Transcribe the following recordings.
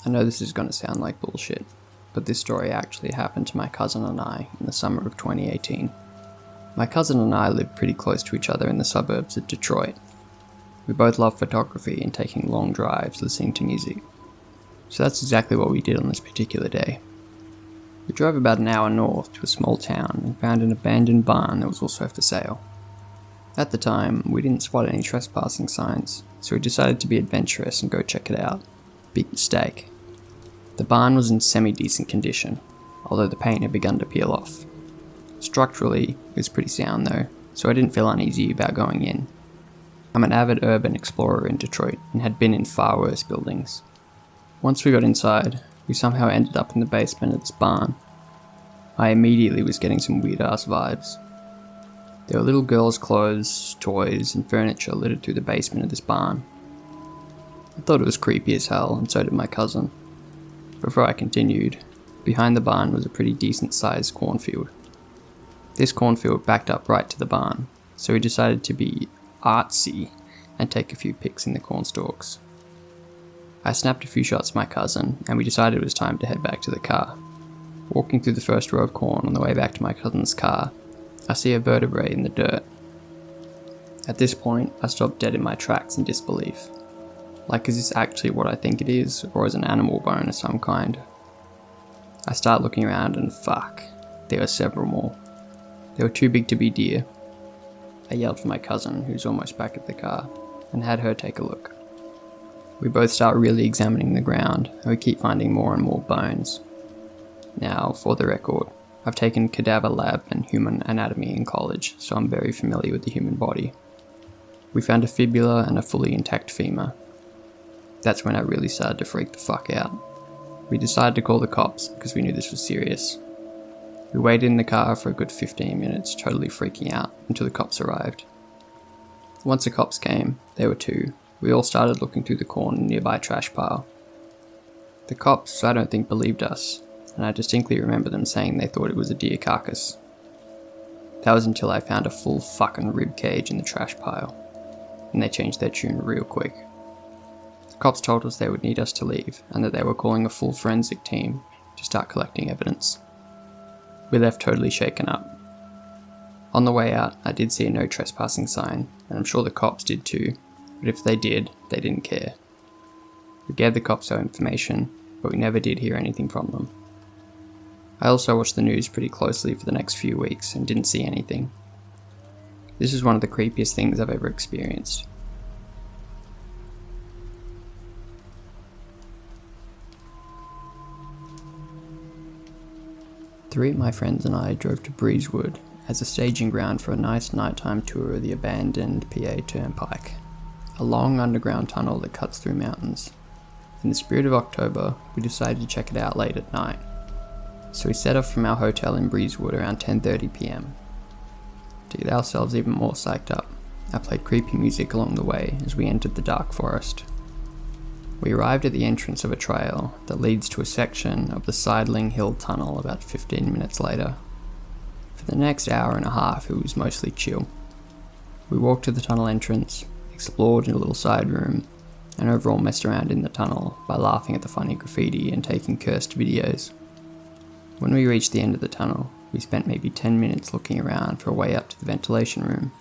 I know this is going to sound like bullshit, but this story actually happened to my cousin and I in the summer of 2018. My cousin and I lived pretty close to each other in the suburbs of Detroit. We both love photography and taking long drives listening to music. So that's exactly what we did on this particular day. We drove about an hour north to a small town and found an abandoned barn that was also for sale. At the time, we didn't spot any trespassing signs, so we decided to be adventurous and go check it out. Big mistake. The barn was in semi-decent condition, although the paint had begun to peel off. Structurally, it was pretty sound though, so I didn't feel uneasy about going in. I'm an avid urban explorer in Detroit and had been in far worse buildings. Once we got inside, we somehow ended up in the basement of this barn. I immediately was getting some weird-ass vibes. There were little girls' clothes, toys, and furniture littered through the basement of this barn. I thought it was creepy as hell, and so did my cousin. Before I continued, behind the barn was a pretty decent-sized cornfield. This cornfield backed up right to the barn, so we decided to be artsy and take a few pics in the cornstalks. I snapped a few shots of my cousin, and we decided it was time to head back to the car. Walking through the first row of corn on the way back to my cousin's car, I see a vertebrae in the dirt. At this point, I stopped dead in my tracks in disbelief. Like, is this actually what I think it is, or is it an animal bone of some kind? I start looking around and fuck, there were several more. They were too big to be deer. I yelled for my cousin, who's almost back at the car, and had her take a look. We both start really examining the ground, and we keep finding more and more bones. Now, for the record, I've taken cadaver lab and human anatomy in college, so I'm very familiar with the human body. We found a fibula and a fully intact femur. That's when I really started to freak the fuck out. We decided to call the cops because we knew this was serious. We waited in the car for a good 15 minutes, totally freaking out, until the cops arrived. Once the cops came, there were two. We all started looking through the corn in a nearby trash pile. The cops, I don't think, believed us, and I distinctly remember them saying they thought it was a deer carcass. That was until I found a full fucking rib cage in the trash pile, and they changed their tune real quick. The cops told us they would need us to leave, and that they were calling a full forensic team to start collecting evidence. We left totally shaken up. On the way out, I did see a no trespassing sign, and I'm sure the cops did too, but if they did, they didn't care. We gave the cops our information, but we never did hear anything from them. I also watched the news pretty closely for the next few weeks and didn't see anything. This is one of the creepiest things I've ever experienced. Three of my friends and I drove to Breezewood as a staging ground for a nice nighttime tour of the abandoned PA Turnpike, a long underground tunnel that cuts through mountains. In the spirit of October, we decided to check it out late at night. So we set off from our hotel in Breezewood around 10:30 PM. To get ourselves even more psyched up, I played creepy music along the way as we entered the dark forest. We arrived at the entrance of a trail that leads to a section of the Sidling Hill Tunnel about 15 minutes later. For the next hour and a half, it was mostly chill. We walked to the tunnel entrance, explored in a little side room, and overall messed around in the tunnel by laughing at the funny graffiti and taking cursed videos. When we reached the end of the tunnel, we spent maybe 10 minutes looking around for a way up to the ventilation room.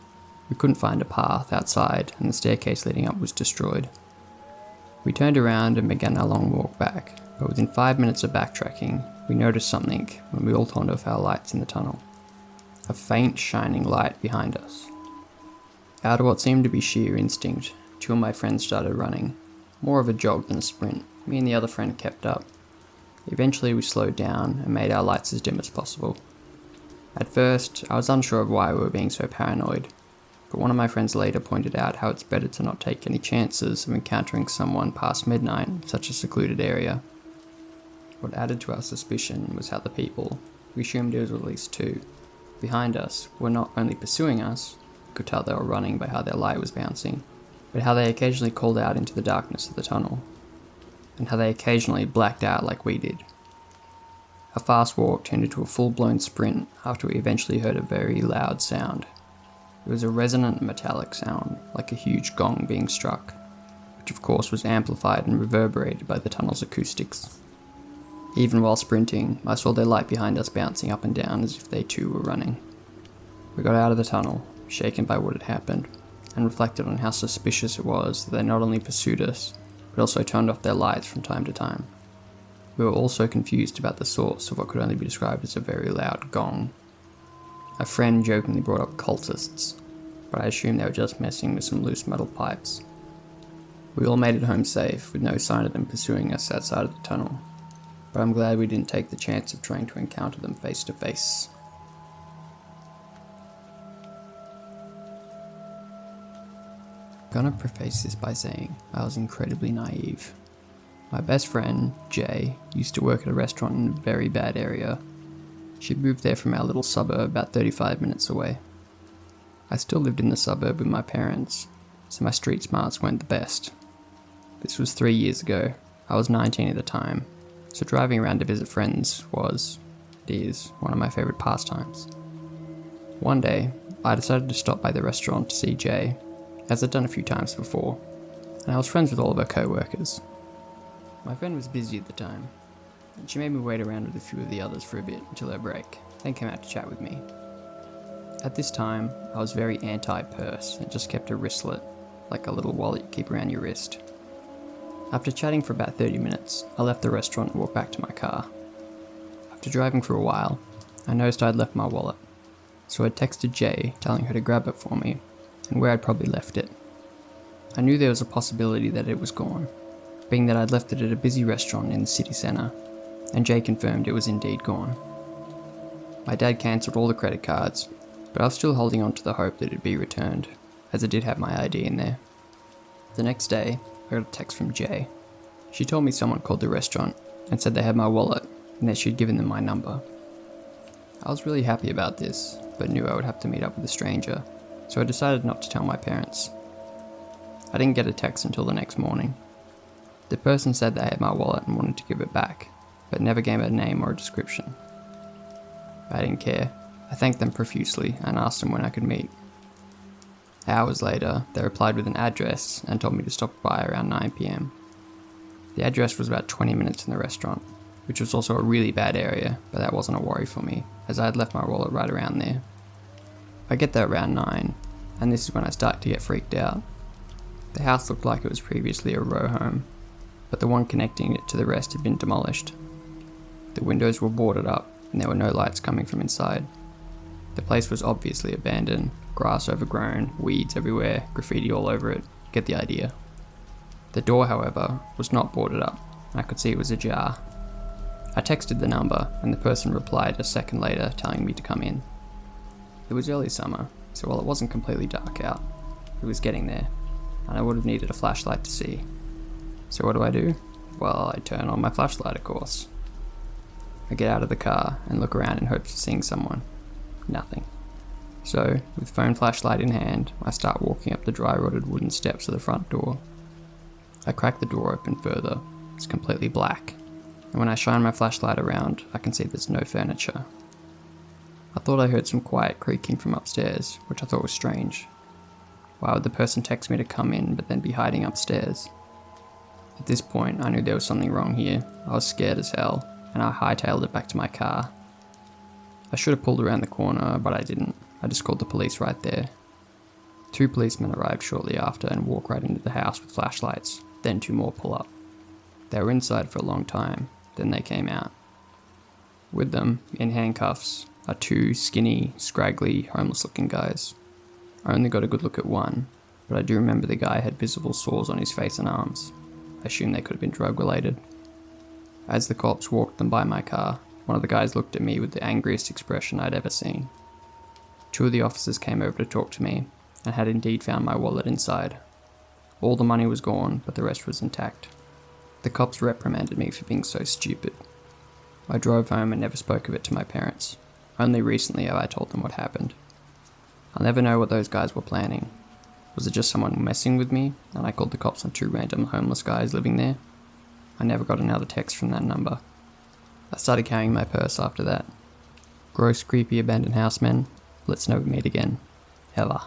We couldn't find a path outside, and the staircase leading up was destroyed. We turned around and began our long walk back, but within 5 minutes of backtracking, we noticed something when we all turned off our lights in the tunnel. A faint shining light behind us. Out of what seemed to be sheer instinct, two of my friends started running, more of a jog than a sprint. Me and the other friend kept up. Eventually we slowed down and made our lights as dim as possible. At first, I was unsure of why we were being so paranoid, but one of my friends later pointed out how it's better to not take any chances of encountering someone past midnight in such a secluded area. What added to our suspicion was how the people, we assumed there was at least two, behind us were not only pursuing us, we could tell they were running by how their light was bouncing, but how they occasionally called out into the darkness of the tunnel, and how they occasionally blacked out like we did. A fast walk turned into a full-blown sprint after we eventually heard a very loud sound. It was a resonant metallic sound, like a huge gong being struck. which of course was amplified and reverberated by the tunnel's acoustics. Even while sprinting, I saw their light behind us bouncing up and down as if they too were running. We got out of the tunnel, shaken by what had happened, and reflected on how suspicious it was that they not only pursued us, but also turned off their lights from time to time. We were also confused about the source of what could only be described as a very loud gong. A friend jokingly brought up cultists, but I assumed they were just messing with some loose metal pipes. We all made it home safe, with no sign of them pursuing us outside of the tunnel, but I'm glad we didn't take the chance of trying to encounter them face to face. I'm gonna preface this by saying I was incredibly naive. My best friend, Jay, used to work at a restaurant in a very bad area. She'd moved there from our little suburb about 35 minutes away. I still lived in the suburb with my parents, so my street smarts weren't the best. This was 3 years ago. I was 19 at the time, so driving around to visit friends is one of my favourite pastimes. One day, I decided to stop by the restaurant to see Jay, as I'd done a few times before, and I was friends with all of her co-workers. My friend was busy at the time, and she made me wait around with a few of the others for a bit until her break, then came out to chat with me. At this time, I was very anti-purse and just kept a wristlet, like a little wallet you keep around your wrist. After chatting for about 30 minutes, I left the restaurant and walked back to my car. After driving for a while, I noticed I'd left my wallet, so I texted Jay telling her to grab it for me and where I'd probably left it. I knew there was a possibility that it was gone, being that I'd left it at a busy restaurant in the city centre, and Jay confirmed it was indeed gone. My dad cancelled all the credit cards, but I was still holding on to the hope that it'd be returned, as it did have my ID in there. The next day, I got a text from Jay. She told me someone called the restaurant and said they had my wallet and that she'd given them my number. I was really happy about this, but knew I would have to meet up with a stranger, so I decided not to tell my parents. I didn't get a text until the next morning. The person said they had my wallet and wanted to give it back, but never gave a name or a description. I didn't care. I thanked them profusely and asked them when I could meet. Hours later, they replied with an address and told me to stop by around 9 PM. The address was about 20 minutes from the restaurant, which was also a really bad area, but that wasn't a worry for me, as I had left my wallet right around there. I get there around 9, and this is when I start to get freaked out. The house looked like it was previously a row home, but the one connecting it to the rest had been demolished. The windows were boarded up, and there were no lights coming from inside. The place was obviously abandoned, grass overgrown, weeds everywhere, graffiti all over it. Get the idea. The door, however, was not boarded up, and I could see it was ajar. I texted the number, and the person replied a second later telling me to come in. It was early summer, so while it wasn't completely dark out, it was getting there, and I would have needed a flashlight to see. So what do? Well, I turn on my flashlight, of course. I get out of the car and look around in hopes of seeing someone. Nothing. So, with phone flashlight in hand, I start walking up the dry-rotted wooden steps of the front door. I crack the door open further. It's completely black, and when I shine my flashlight around, I can see there's no furniture. I thought I heard some quiet creaking from upstairs, which I thought was strange. Why would the person text me to come in but then be hiding upstairs? At this point, I knew there was something wrong here. I was scared as hell, and I hightailed it back to my car. I should have pulled around the corner, but I didn't. I just called the police right there. 2 policemen arrived shortly after and walked right into the house with flashlights, then 2 more pull up. They were inside for a long time, then they came out. With them, in handcuffs, are 2 skinny, scraggly, homeless-looking guys. I only got a good look at one, but I do remember the guy had visible sores on his face and arms. I assume they could have been drug-related. As the cops walked them by my car, one of the guys looked at me with the angriest expression I'd ever seen. 2 of the officers came over to talk to me, and had indeed found my wallet inside. All the money was gone, but the rest was intact. The cops reprimanded me for being so stupid. I drove home and never spoke of it to my parents. Only recently have I told them what happened. I'll never know what those guys were planning. Was it just someone messing with me, and I called the cops on 2 random homeless guys living there? I never got another text from that number. I started carrying my purse after that. Gross, creepy, abandoned house men, let's never meet again. Ever.